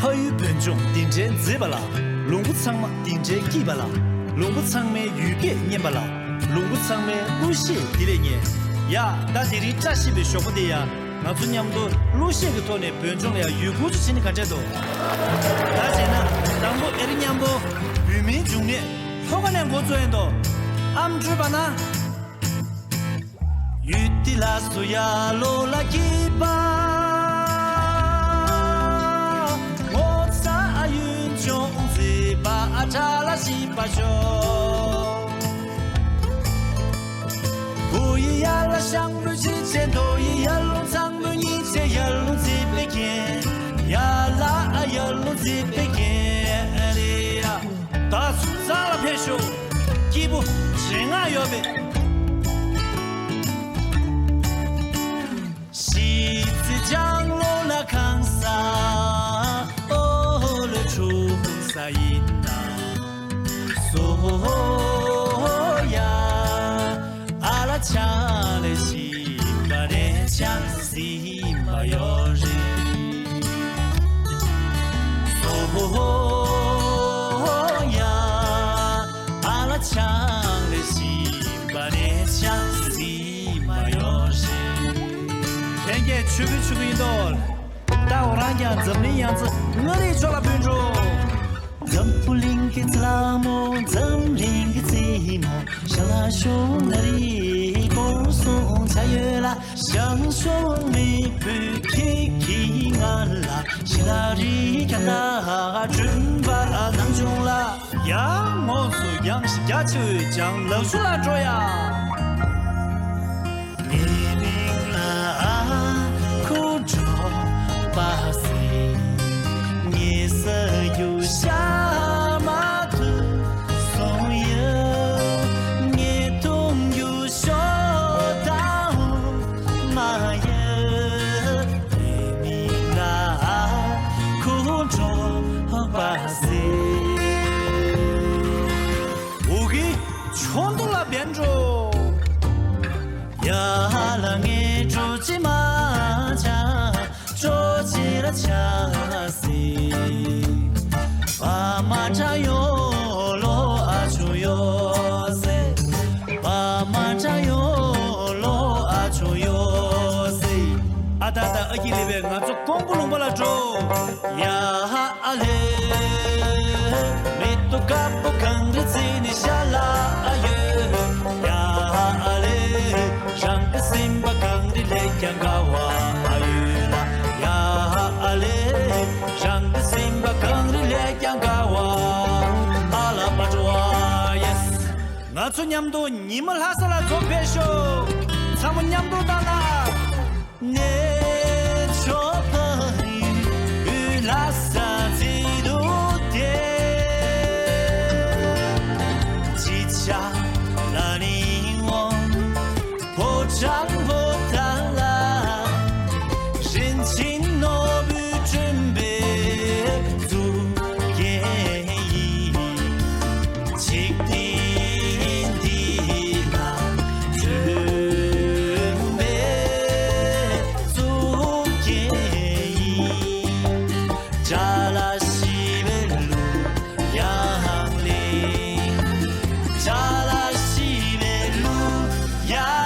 허유 변종 딘제 제발라 롱부창마 딘제 기발라 롱부창메 유게 녀발라 롱부창메 루시 디레nye 야 다디리 짜시베 쇼고데야 나투냠도 루시게 토네 변종야 유구주 친이 가제도 다제나 당고 에리냠보 유미 중에 허가낸 고조엔도 암주바나 유틸라스토야 로라기바 아자라 시바쇼 우이야라 샹루 지체 도이야롱 상루 이체 열롱 지베게 야라 열롱 지베게 에리야 다 수사라 페쇼 기부 징아 여베 시지장로나 강사 오르 충사인 소야 알아차네 시바네 찬시마요지 소야 알아차네 시바네 찬시마요지 enge 추비추비돌 다오라냐 점리양즈 너리 졸라 변조 Zampulingi tlamo, zamlingi zimo, shala shong nari korso chayela, shang shong mi pu kiki ngala, shilari kanda junba nangjong la, yang mosu yang shigachu jang lau shula joya. Ni ming la ku jo basi, ni se yu sha. 야랑에 주지 마자 조지라 차시 와마자요 로 아주요세 와마자요 로 아주요세 아다다 어기리베 나조 공부는 발라줘 야알레 미토카포 강리지니 샬라아예 Jang simba kangri lekyanggawa ayula ya ale Jang simba kangri lekyanggawa ala patwa yes 나초 냠도 님을 하살아 좁혀쇼 사문 냠도 달라 내 초파리 울라사지도 돼 지차 장보달라 신친 노부 준비 두개이 직딘디가 준비 두개이 잘라시벨루 양리 잘라시벨루 양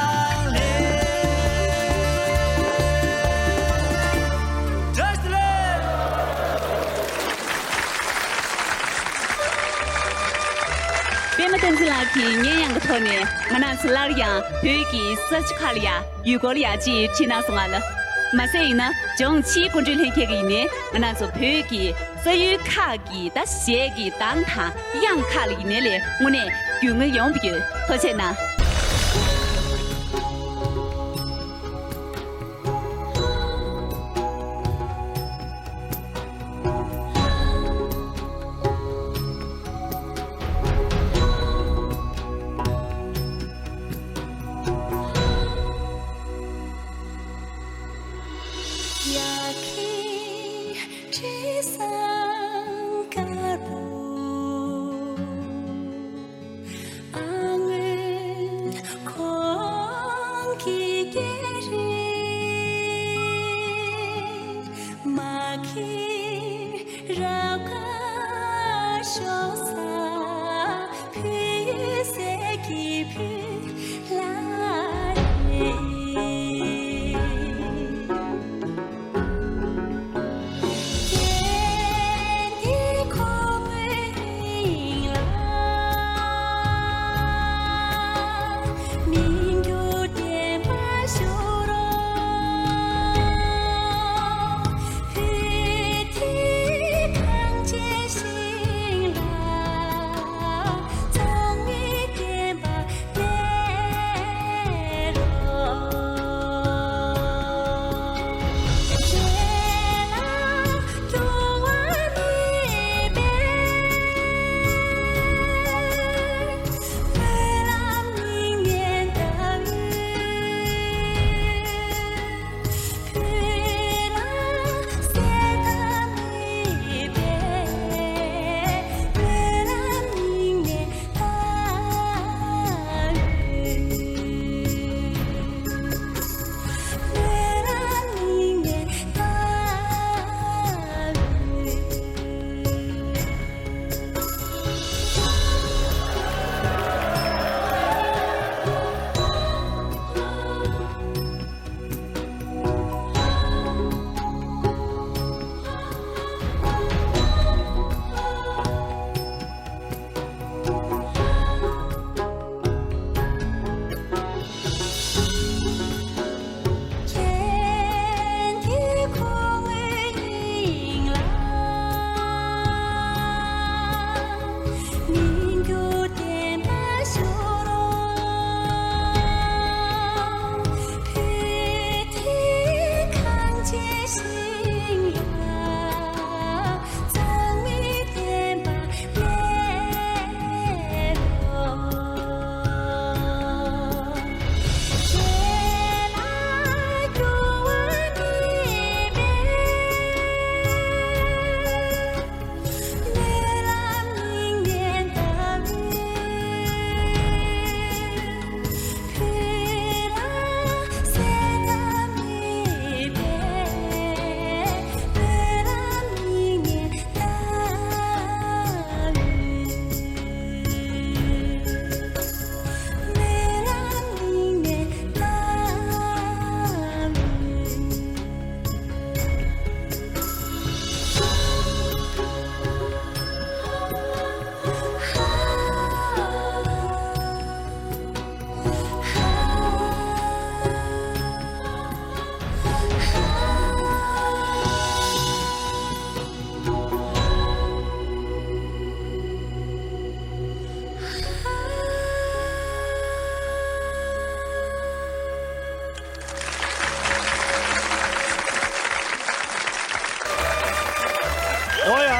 벤틀라키 녀양토네 마나슬라리아 베기 서치칼리아 유고리아지 지나송알라 마세이나 정치 군주회계기네 마나소 베기 서유카기 다 세기 당타 양칼리네레 오네 균의 용비 토세나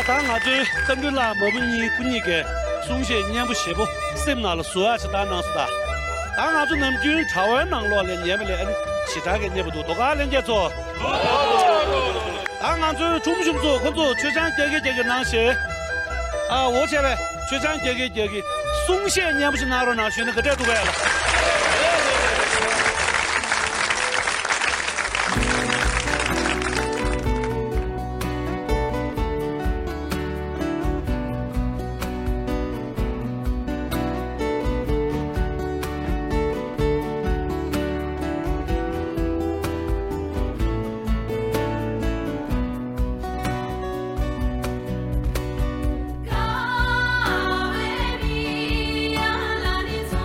当阿这根据啦，我们你估计个首先年不写不，什么那了说啊是当当是的，当阿这能军朝完能了连年不连，其他个年不多个连接做。当阿这中不中做，工作全场这个那些啊，我前来全场这个松懈年不是拿了拿去那个这都来了。高为比呀，那里做。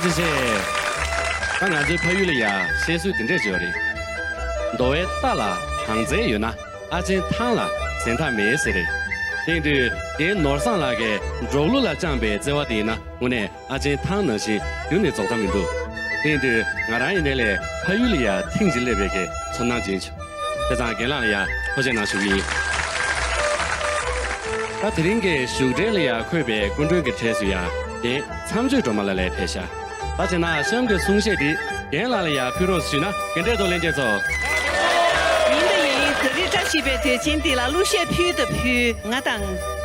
这些，刚刚这培育了呀，谁说等着教的？多位大了，hàng dễ有呢，而且烫了，现在没事的。但是，在north上那个走路了江边，这话的呢，我呢，而且烫那些有那早上面多。但是，我让人家来培育了呀，挺起来别个从那进去，这张给哪里呀？好像那属于。他提定个收这了呀，快别观众给拆水呀，连参最怎么来拍下？而且呢，相对松懈的，原来了呀，譬如说呢，跟这都连接走。民的人这里这西边的经历了路线표的표，我当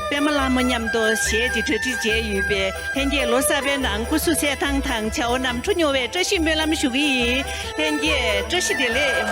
别么那么念多写的这节语呗，现在罗萨边南古苏些汤汤，瞧我南出牛呗，这些没那么属于，现在这些的嘞。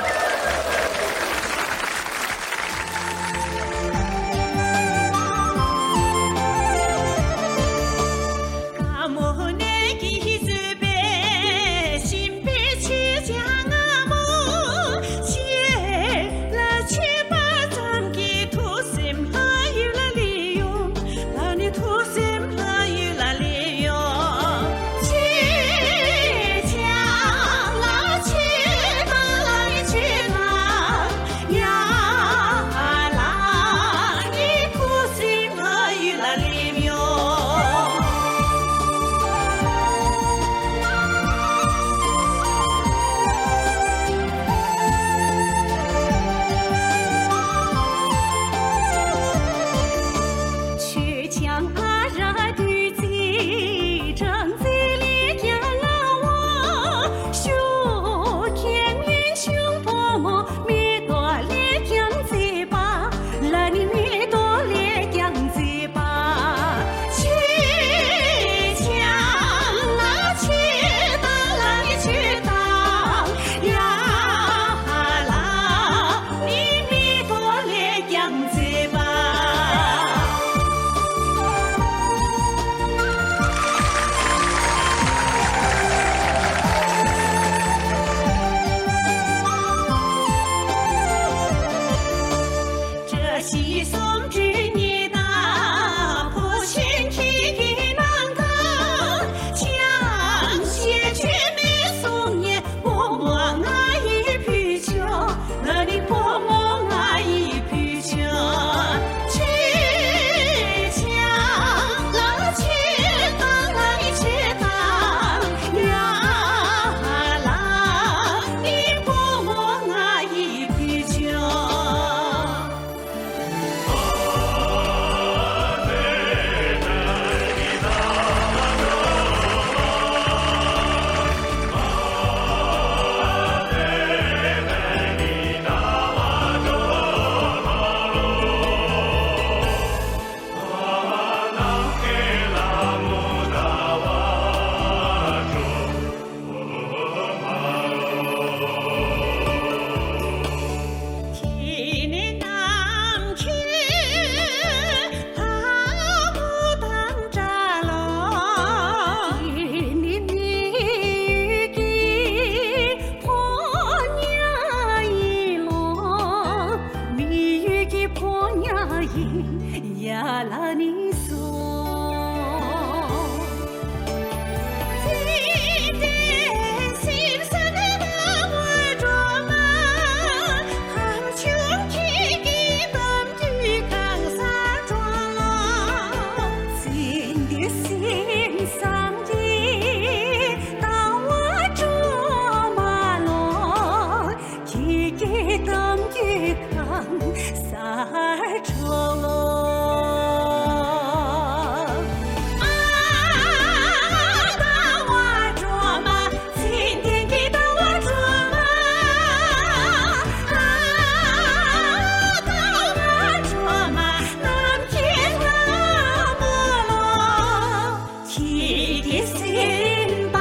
대신 바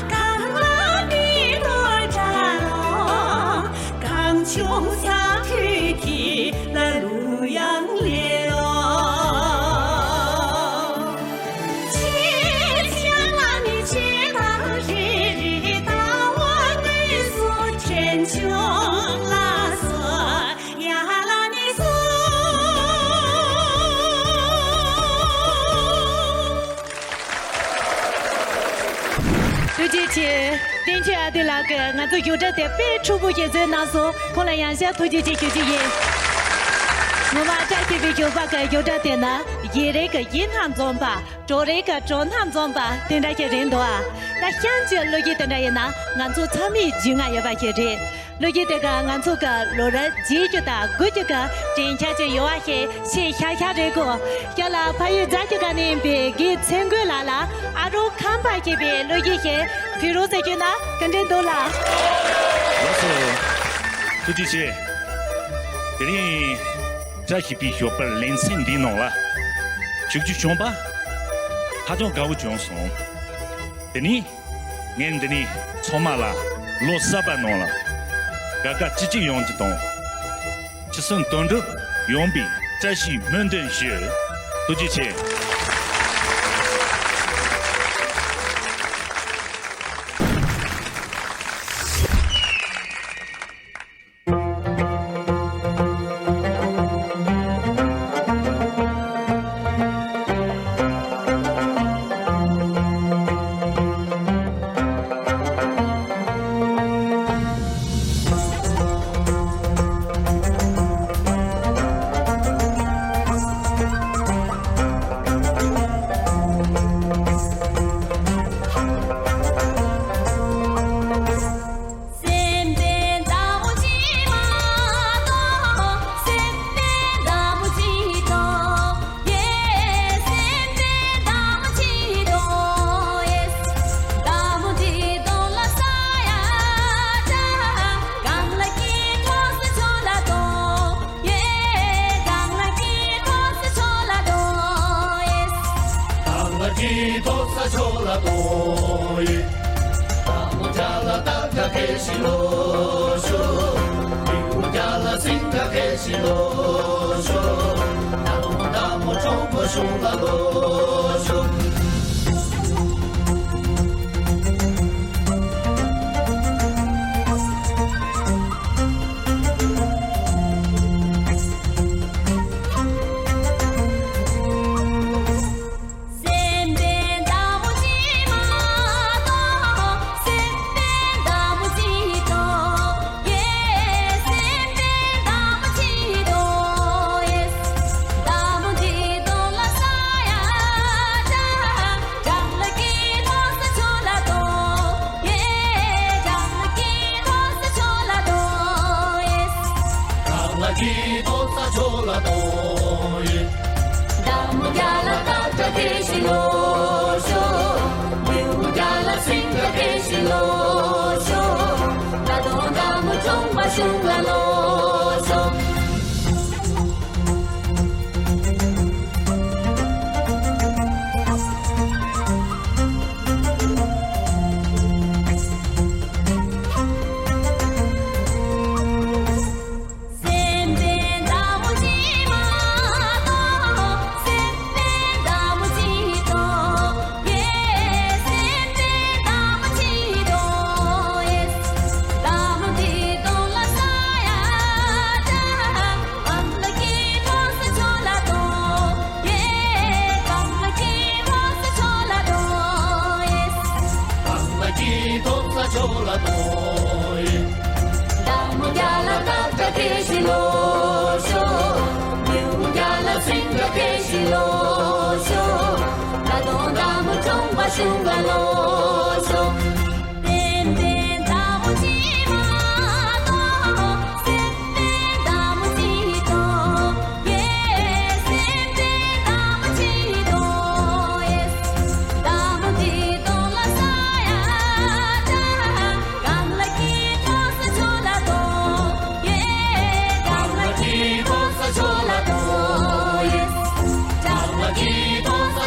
강라비 돌자로 강琼下 türki la luyang liao qiqiang你知道日日到我内所天穹拉索呀拉你索对姐姐，点起来的那个，俺就有着的白初步也在那说，后来养下推荐姐姐也。我妈在这边就把个有着的呢，一那个银行装吧，做那个中行装吧，等着些人多啊。那现在路易等着人呢，俺做产品就俺要把些人。路易这个俺做个路人解决的，估计个真下就有啊些先下这个，要了朋友在这个那边给参观来了，阿如看牌这边路易些，比如这句呢，跟着多了。我说，杜姐姐，这里这些必须把人生的弄了，就上吧，他就搞奖赏。这里，俺这里草麻了，60把弄了。嘎嘎积极用这东，其实当着用笔这些门灯学，杜姐姐。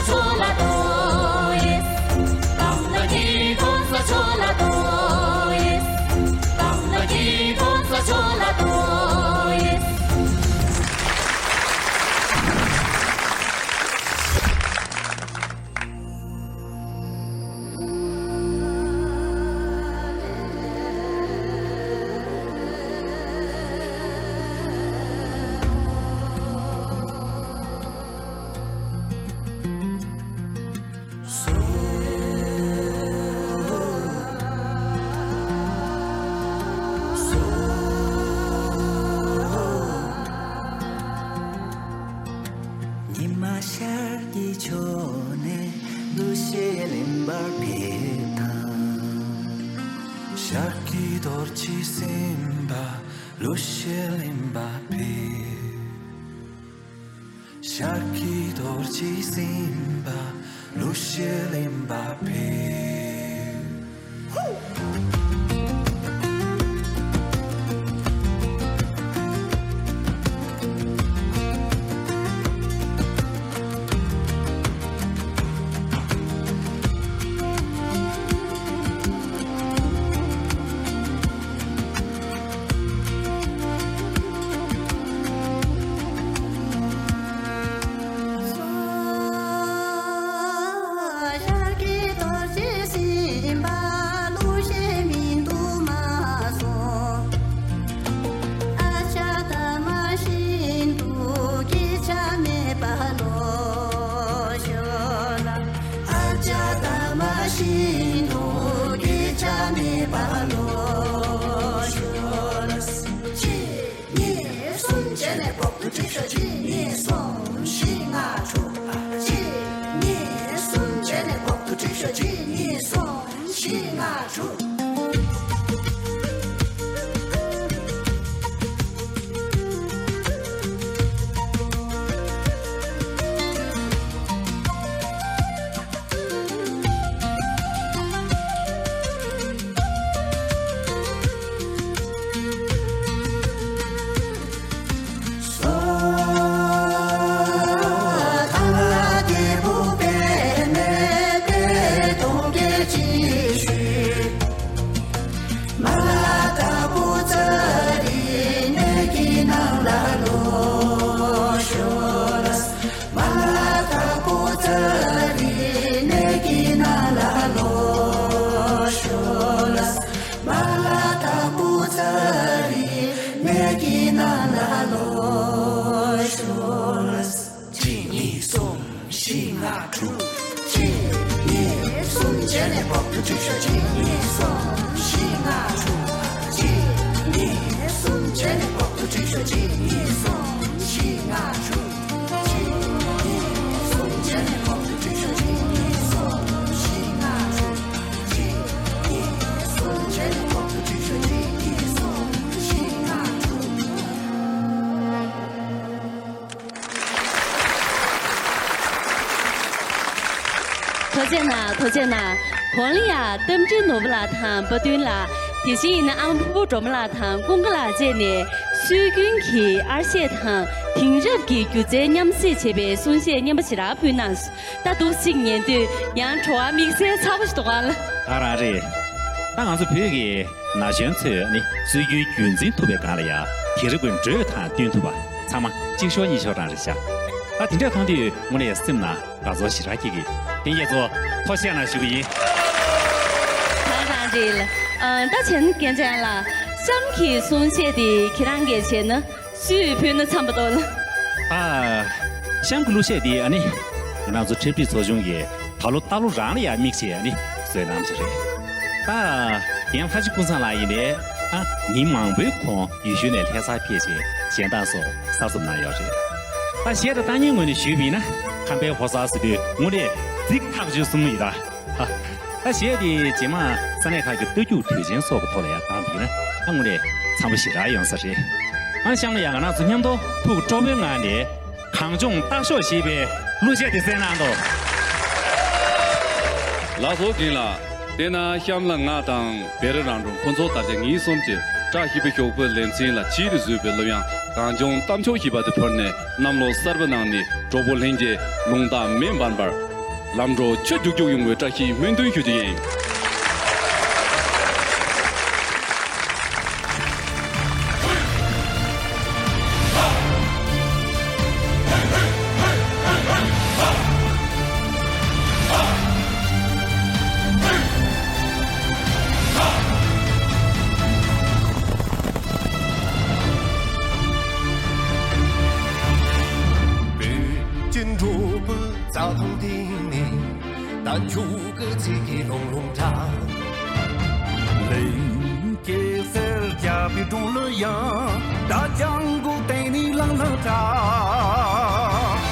chola do 손에 루시엘린 바비타 샤키 돌치 심바 루시엘린 바비 샤키 돌치 심바 루시엘린 바비头见呐，黄里呀，登真诺不拉汤不对啦，提醒那俺婆婆做不拉汤，公个拉姐呢，水滚去二些汤，平日给就在娘子前边送些娘不起来不难，但都新年的，让吃完米线差不多了。当然这，当俺是朋友给那选择呢，水军军人特别干了呀，提着棍这谈短途吧，参嘛，就说你小张这下，那听这堂的我们也是么把做西沙给。今夜做好些了，是不是？太感谢了，到钱给这样了，想去送些的，去哪给钱呢？水平都差不多了。啊，想个路线的呢，那做这笔作用也，套路大陆上的呀，明显呢，所以咱们就是，但电发起工上来一呢，啊，你忙不空，必须那天啥撇钱，现在说啥子那要这，但现在当年我的水平呢，看白话啥是的，我的。这个他不就是没的，哈。那现在的节目，咱来看一个都有推荐说不脱了呀，当地呢，那我的唱不起来样式是。俺想了呀，那昨天都不招标案的，康中大小西边路线的在哪度？拉索给了，但那想了俺当别人当中工作大家你送的，这西边学不练成了，记得就别路样。康中当初西边的朋友呢，那么三百男的，做不练的，弄到面板板。làm rồi chưa chịu chịu dùng người trái khi miễn đối hiểu gì但出个自己隆隆炸，人给色家别中了呀，大江古带你浪浪炸，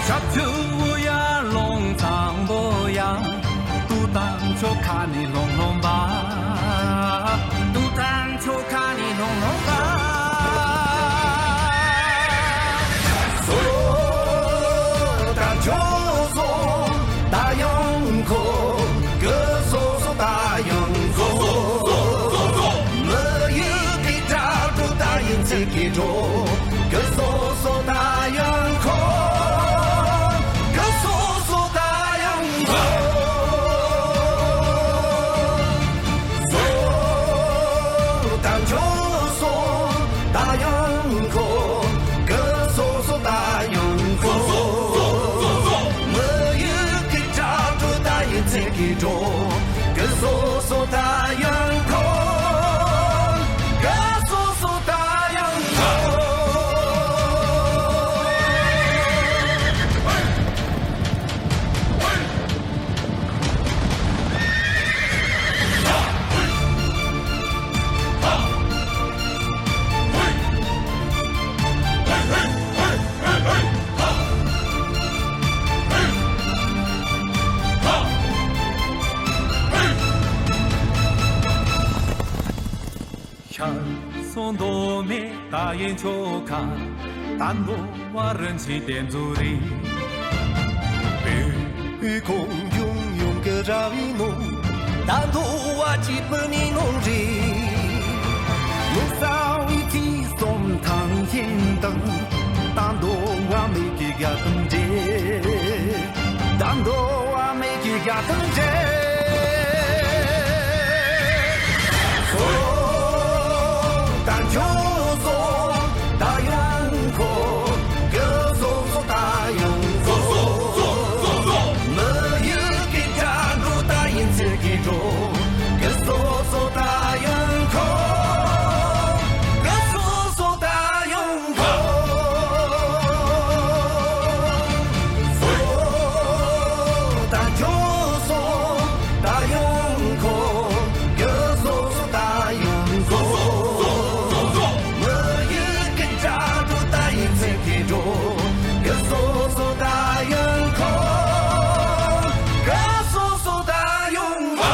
下秋呀龙藏。当初看你隆隆吧，都当初看你隆隆吧。说当初说大洋空，歌说大洋空，没有给抓住大洋这个着，歌说大洋空。歌说说大洋空，歌说说大洋空。送多美大雁秋看，但我话人气点足的，夜空永永个着一梦，但我话基本你弄的，路上一起送汤烟灯，但我话没给个灯节，但我话没给个灯节。就说大洋空，歌说大洋空，没有给抓住大洋这个着，歌说大洋空，歌说大洋空，说大就说大洋空，歌说大洋空。歌说说大洋空，歌说说大洋空。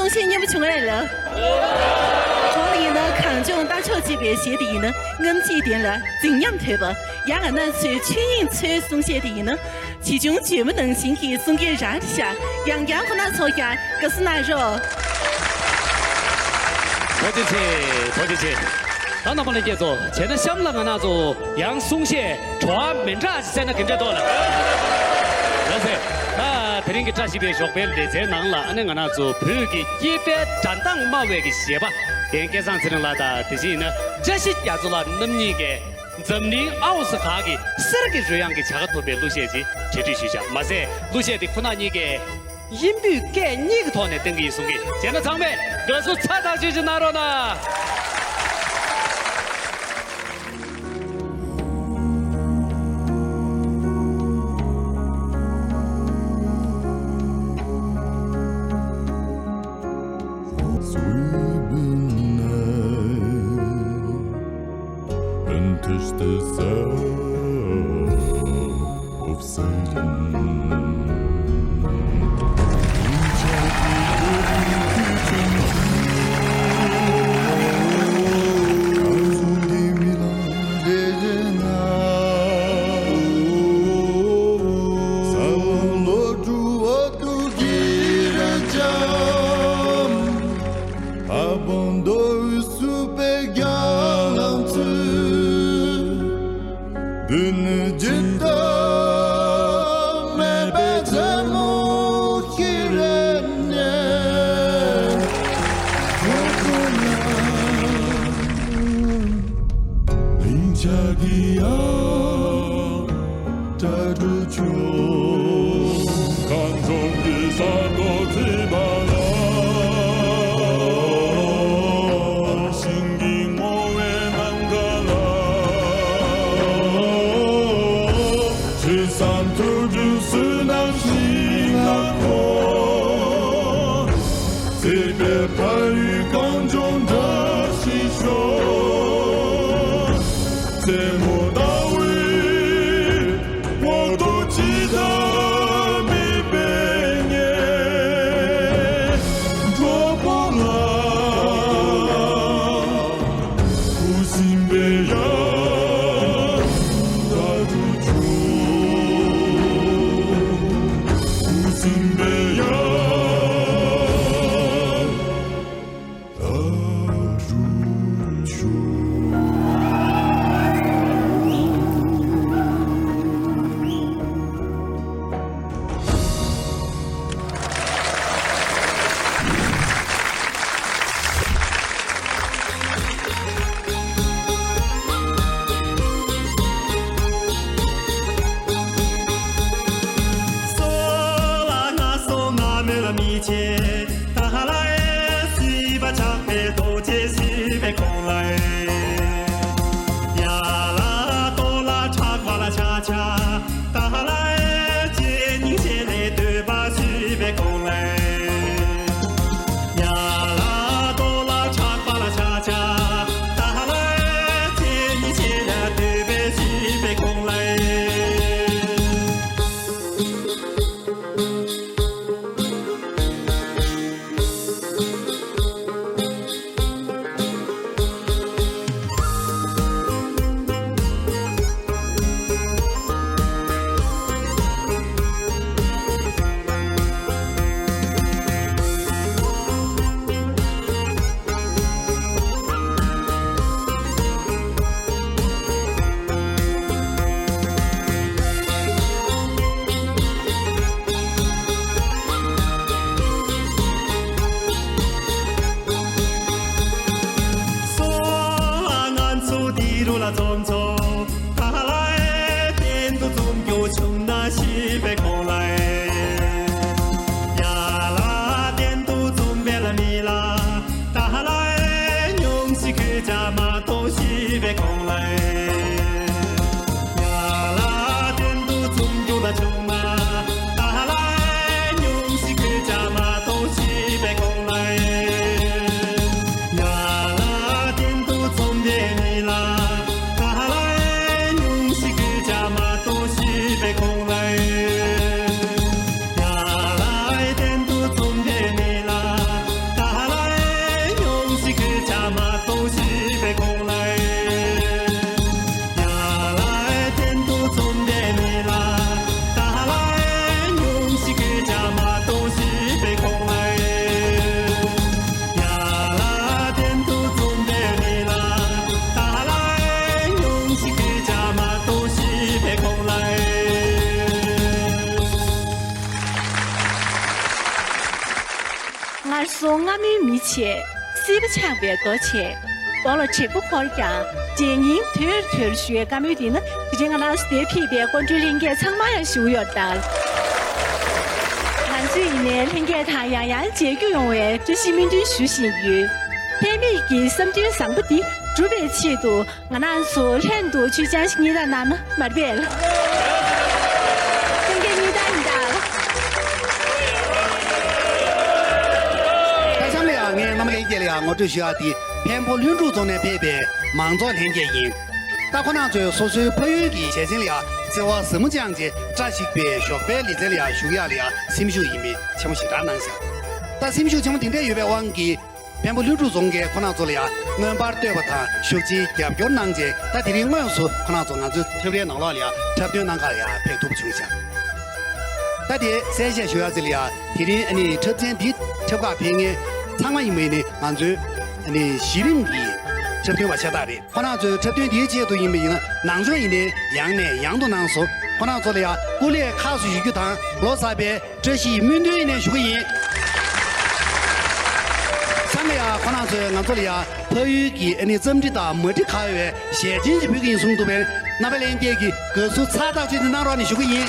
松县你不穷爱了。所以呢，抗中打球级别县第一呢，我们几点了，尽量推吧。也俺那最全人最松县第一呢，其中绝不能心给送给让一下，杨洋和那草家，可是那肉。多谢谢，多谢谢。当然不能接受，现在想不那那种杨松县传门闸现在更加多了。老师，那特定个这些边学边的在哪了？那个那种普给一边站当马尾个写吧，点给上才能拉到这些呢，这些也做了那么一个。咱们奥斯卡的十个这样的恰个特别路线的，这这学校，马上路线的可能你个音律给你个团的等于送给，现在场面各处插到就是哪了呢？Enters the sound of silence. Abandonne super galante de ne jeta me bezamo kirene linchagia taducho kanjon bisago tibala Santo Dieu n'a pas c'est bien pas eu quand j'en suis chaud c'est mon daoui mon totida mi beigné Dropola Usimbeya 公安民面前，谁不抢别多钱？到了这个国家，经营推学干么的呢？毕竟俺那是得批别关注人家长马要修要大。但是呢，人家他样样结构用为这是民族属性语，偏偏给身体上不低，准备气度，俺那说很多去讲你的男呢，没别了。真给你打一打了。在上面啊，我那么理解了，我只需要的偏颇女主中的配备，忙着连接音。大可能就所需培育的先生了，自我什么讲解，这些别学别理解了，需要了，什么时候一面，请我西大南下。但什么时候请我听着预备忘记，偏颇女主中的可能做了，我们把对不他学习较较难解，但提醒我要说，可能做俺就特别闹了了，特别难搞了，配图不清晰。但是这些学校这里啊，提醒你车间的车挂片的参观因为呢，俺就你西林的。这边我写大的，可能就这边第一节都因为呢，南水人的样呢样都难说，可能做的呀，过来卡水鱼汤、罗沙边这些面对的学员，上面啊，可能是俺做的呀，培育给你怎么的到没的卡员，现进去培育松多边，那边连接给各处查到这的那乱的学员。